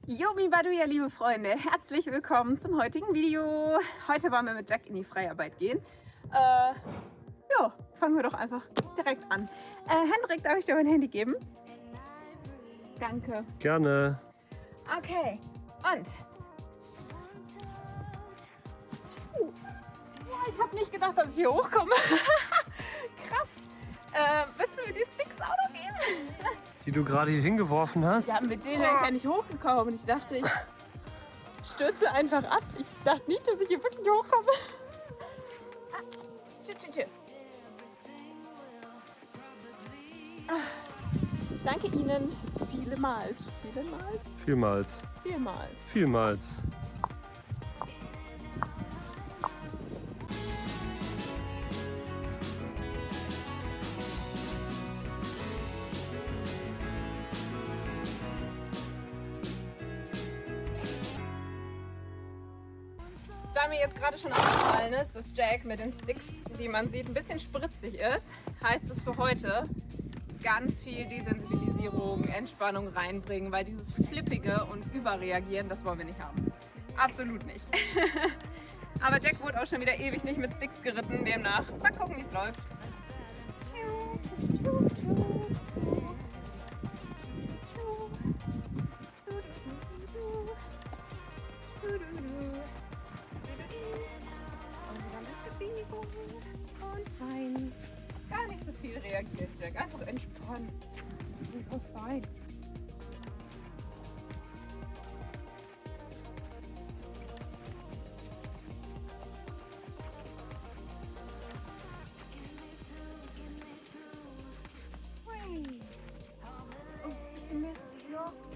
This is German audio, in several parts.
Yomi Badu, ja liebe Freunde, herzlich willkommen zum heutigen Video. Heute wollen wir mit Jack in die Freiarbeit gehen. Ja, fangen wir doch einfach direkt an. Hendrik, darf ich dir mein Handy geben? Danke. Gerne. Okay, und? Ich habe nicht gedacht, dass ich hier hochkomme. Krass. Willst du mir die Sticks auch noch geben? Die du gerade hier hingeworfen hast? Ja, mit denen wäre ich ja nicht hochgekommen. Ich dachte, ich stürze einfach ab. Ich dachte nicht, dass ich hier wirklich hochkomme. Tschüss. Danke Ihnen vielmals. Vielmals. Da mir jetzt gerade schon aufgefallen ist, dass Jack mit den Sticks, wie man sieht, ein bisschen spritzig ist, heißt es für heute ganz viel Desensibilisierung, Entspannung reinbringen, weil dieses Flippige und Überreagieren, das wollen wir nicht haben. Absolut nicht. Aber Jack wurde auch schon wieder ewig nicht mit Sticks geritten, demnach mal gucken, wie es läuft. Und fein. Gar nicht so viel reagiert, Jack. Einfach entspannen. Einfach fein.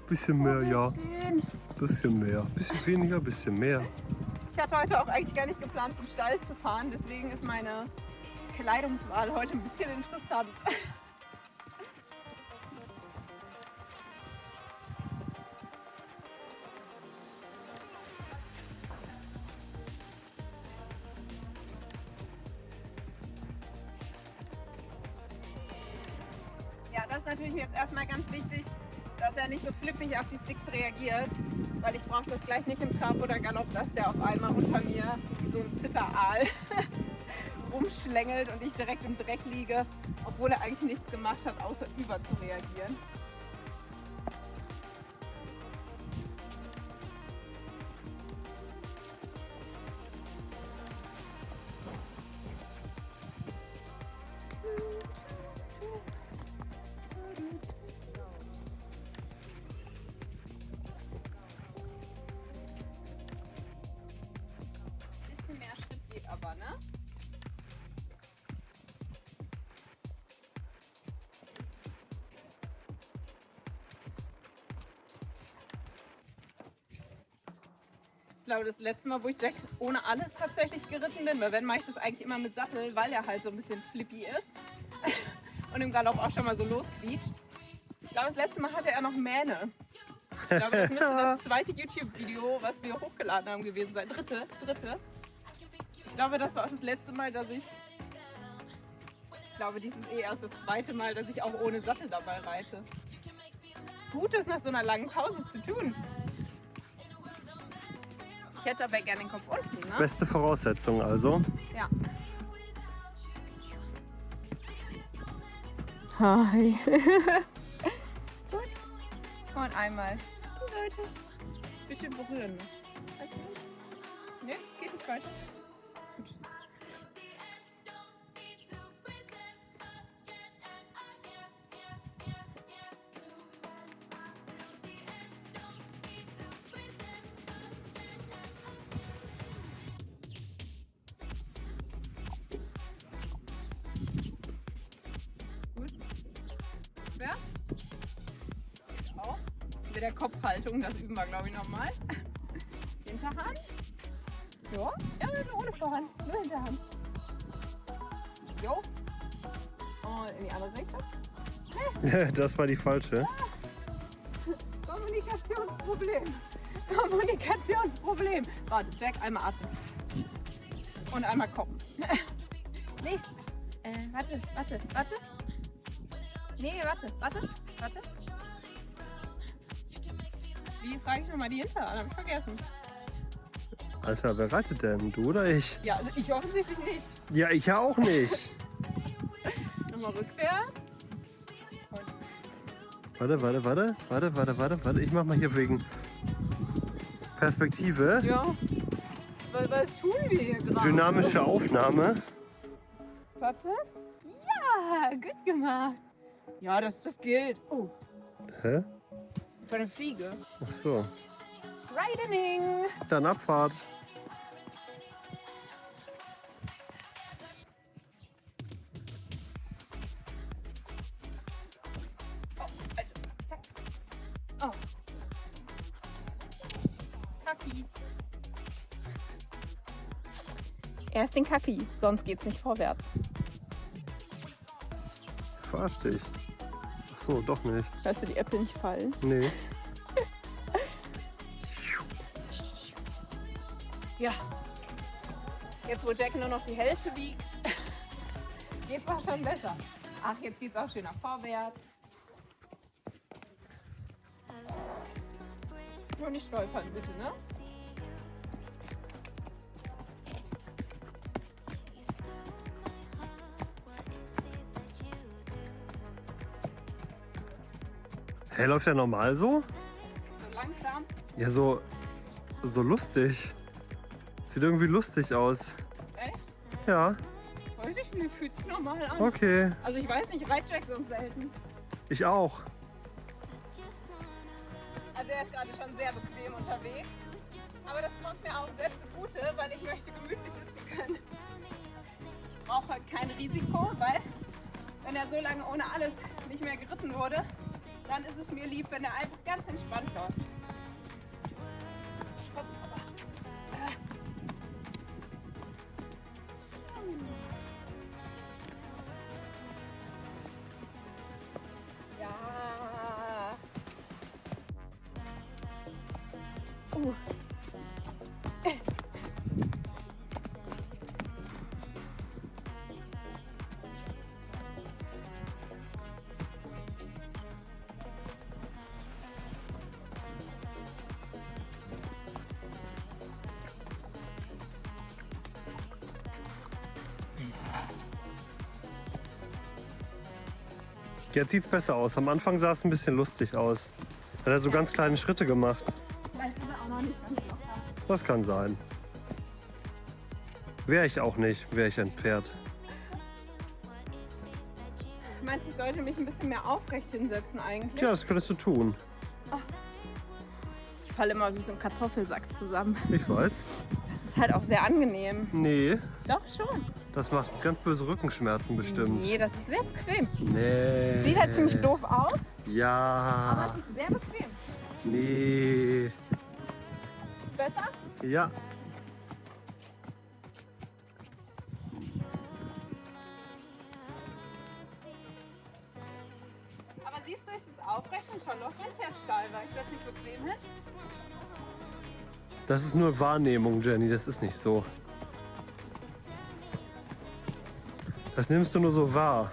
Bisschen mehr, ja. Bisschen mehr. Bisschen weniger, bisschen mehr. Ich hatte heute auch eigentlich gar nicht geplant, zum Stall zu fahren. Deswegen ist meine Kleidungswahl heute ein bisschen interessant. Ja, das ist natürlich jetzt erstmal ganz wichtig, dass er nicht so flippig auf die Sticks reagiert, weil ich brauche das gleich nicht im Trab oder Galopp, dass der auf einmal unter mir wie so ein Zitteraal rumschlängelt und ich direkt im Dreck liege, obwohl er eigentlich nichts gemacht hat, außer über zu reagieren. Bisschen mehr Schritt geht aber, ne? Ich glaube, das letzte Mal, wo ich Jack ohne alles tatsächlich geritten bin, weil wenn mache ich das eigentlich immer mit Sattel, weil er halt so ein bisschen flippy ist und im Galopp auch schon mal so losquietscht. Ich glaube, das letzte Mal hatte er noch Mähne. Ich glaube, das müsste das zweite YouTube-Video, was wir hochgeladen haben, gewesen sein. Dritte. Ich glaube, das war auch das letzte Mal, dass ich glaube, dies ist erst das zweite Mal, dass ich auch ohne Sattel dabei reite. Gut, das nach so einer langen Pause zu tun. Ich hätte aber gerne den Kopf unten, ne? Beste Voraussetzung also. Ja. Hi. Gut. Und einmal die Seite. Bisschen berühren. Ne, geht nicht weiter. Gut. Schwer? Geht auch. Mit der Kopfhaltung, das üben wir, glaube ich, nochmal. Hinterhand. Ja, ohne Vorhand, nur Hinterhand. Jo. Und in die andere Richtung. Das war die falsche. Kommunikationsproblem. Warte, Jack, einmal atmen. Und einmal kommen. Nee. Warte. Nee, warte. Wie frage ich nochmal die hinter an? Hab ich vergessen. Alter, wer reitet denn? Du oder ich? Ja, also ich offensichtlich nicht. Ja, ich ja auch nicht. Nochmal rückwärts. Warte. Ich mach mal hier wegen Perspektive. Ja. Was tun wir hier gerade? Dynamische Aufnahme. Klappt das? Ja, gut gemacht. Ja, das gilt. Oh, Hä? für eine Fliege. Ach so. Ridening. Dann Abfahrt. Oh, also, zack. Oh. Kaki. Erst den Kaki, sonst geht's nicht vorwärts. Verarsch dich. Ach so, doch nicht. Hörst du die Äpfel nicht fallen? Nee. Ja. Jetzt, wo Jack nur noch die Hälfte wiegt, geht's auch schon besser. Ach, jetzt geht's auch schöner vorwärts. Nur nicht stolpern, bitte, ne? Hey, läuft der normal so? So langsam. Ja, so lustig. Sieht irgendwie lustig aus. Echt? Ja, Weiß ich nicht, fühlt sich normal an. okay. Also ich weiß nicht, reitet Jack so selten. Ich auch. Also er ist gerade schon sehr bequem unterwegs. Aber das kommt mir auch selbst zugute, weil ich möchte gemütlich sitzen können. Ich brauche heute kein Risiko, weil wenn er so lange ohne alles nicht mehr geritten wurde, dann ist es mir lieb, wenn er einfach ganz entspannt läuft. Hopp, hopp. Ja. Jetzt sieht's besser aus. Am Anfang sah es ein bisschen lustig aus. Hat er so ganz kleine Schritte gemacht. Vielleicht ist er auch noch nicht ganz locker. Das kann sein. Wäre ich auch nicht, wäre ich ein Pferd. Meinst du, ich sollte mich ein bisschen mehr aufrecht hinsetzen eigentlich? Ja, das könntest du tun. Ich falle immer wie so ein Kartoffelsack zusammen. Ich weiß. Das ist halt auch sehr angenehm. Nee, Doch schon. das macht ganz böse Rückenschmerzen bestimmt. Nee, das ist sehr bequem. Nee. Sieht halt ziemlich doof aus, aber Ja. es ist sehr bequem. Nee. Ist besser? Ja. Aber siehst du, es ist aufrecht und Charlotte ist ja steil, weil ich das nicht bequem hin. Das ist nur Wahrnehmung, Jenny. Das ist nicht so. Das nimmst du nur so wahr.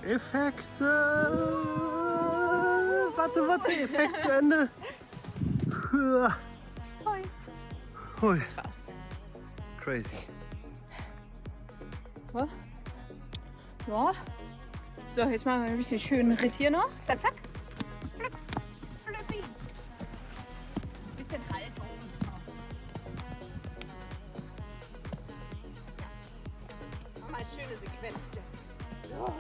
Effekte. Warte, Effekt zu Ende. Hui. Hui, Krass. crazy. Was? Ja. So, jetzt machen wir ein bisschen schönen Ritt hier noch. Zack, zack. Flück, flüppi. Bisschen Haltung. Mach mal schöne Sequenzen. So.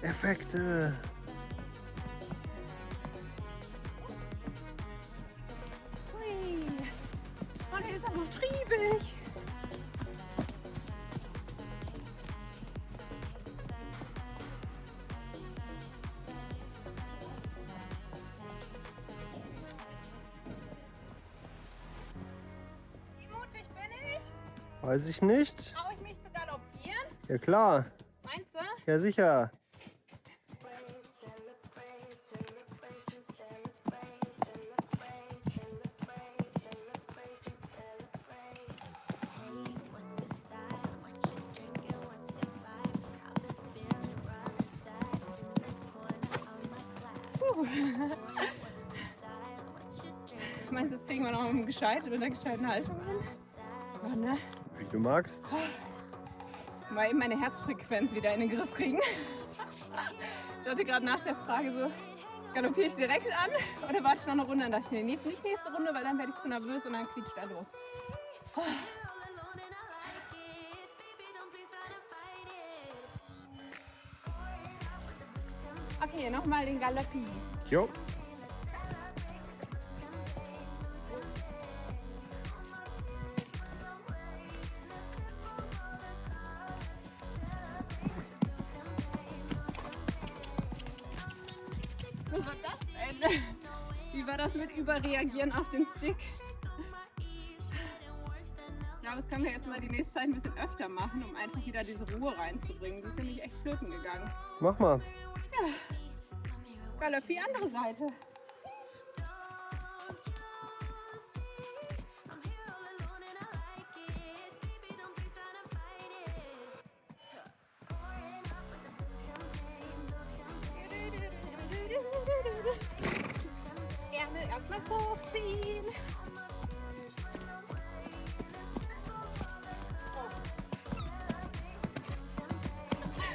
Effekte. Hui. Und hier ist er noch. Weiß ich nicht. Traue ich mich zu galoppieren? Ja klar. Meinst du? Ja sicher. Meinst du, das kriegen wir noch mit einer gescheiten Haltung hin? Ja, ne? Wie du magst. Mal eben meine Herzfrequenz wieder in den Griff kriegen. Ich hatte gerade nach der Frage so, galoppiere ich direkt an oder warte ich noch eine Runde? Dann dachte ich, nee, nicht nächste Runde, weil dann werde ich zu nervös und dann quietscht er los. Okay, nochmal den Galoppi. Jo. Was war das denn? Wie war das mit Überreagieren auf den Stick? Ich glaube, das können wir jetzt mal die nächste Zeit ein bisschen öfter machen, um einfach wieder diese Ruhe reinzubringen. Die ist nämlich echt flöten gegangen. Mach mal. Ja. Galoppi, andere Seite. Ärmel erstmal hochziehen.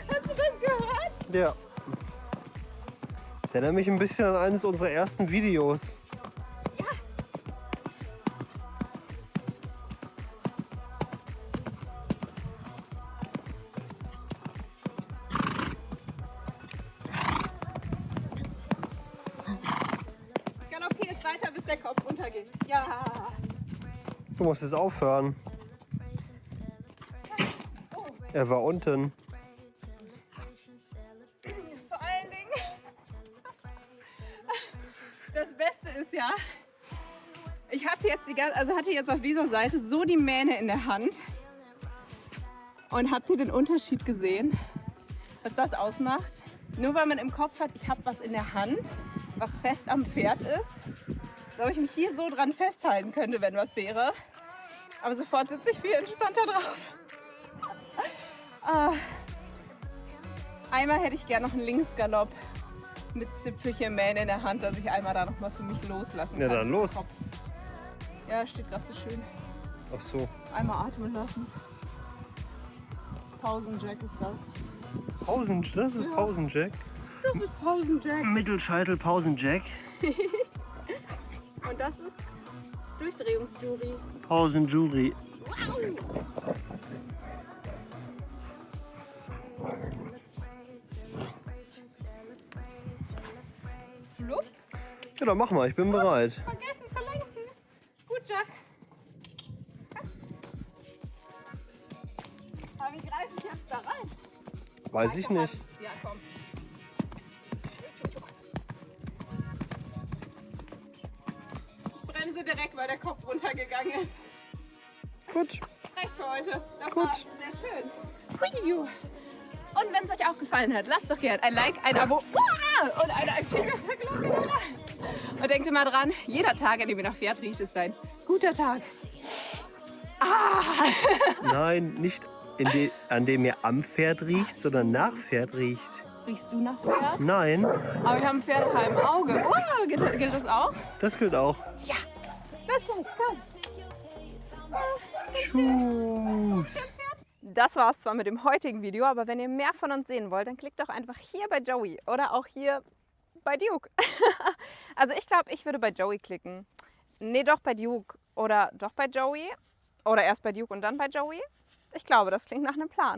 Hast du das gehört? Ja. Das erinnert mich ein bisschen an eines unserer ersten Videos. Ja. Galoppier jetzt weiter, bis der Kopf runtergeht. Ja. Du musst jetzt aufhören. Oh. Er war unten. Vor allen Dingen, das Beste ist ja, ich habe jetzt hatte jetzt auf dieser Seite so die Mähne in der Hand. Und habt ihr den Unterschied gesehen, was das ausmacht? Nur weil man im Kopf hat, ich habe was in der Hand, was fest am Pferd ist, so ob ich mich hier so dran festhalten könnte, wenn was wäre. Aber sofort sitze ich viel entspannter drauf. Einmal hätte ich gerne noch einen Linksgalopp mit Zipfelchen-Mähne in der Hand, dass ich einmal da noch mal für mich loslassen kann. Ja, dann los. Kopf. Ja, steht gerade so schön. Ach so. Einmal atmen lassen. Pausenjack ist das. Das ist Ja. Pausenjack. Das ist Pausenjack. Mittelscheitel Pausenjack. Und das ist Durchdrehungsjury. Pausenjury. Flupp. Ja, dann mach mal, ich bin bereit. Vergessen zu lenken. Gut, Jack. Aber wie greife ich jetzt da rein? Weiß ich nicht. Ja, komm. Ich bremse direkt, weil der Kopf runtergegangen ist. Gut. Reicht für heute. Das Gut. war's. Sehr schön. Hui. Und wenn es euch auch gefallen hat, lasst doch gerne ein Like, ein Abo und eine aktive Glocke da. Und denkt immer dran, jeder Tag, an dem ihr nach Pferd riecht, ist ein guter Tag. Nein, nicht an dem ihr am Pferd riecht, sondern nach Pferd riecht. Riechst du nach Pferd? Nein, Aber wir haben ein Pferdehaar im Auge. Gilt das auch? das gilt auch. Ja. Los, komm. Tschüss. Das war's zwar mit dem heutigen Video, aber wenn ihr mehr von uns sehen wollt, dann klickt doch einfach hier bei Joey oder auch hier bei Duke. Also ich glaube, ich würde bei Joey klicken. Nee, doch bei Duke oder doch bei Joey. Oder erst bei Duke und dann bei Joey. Ich glaube, das klingt nach einem Plan.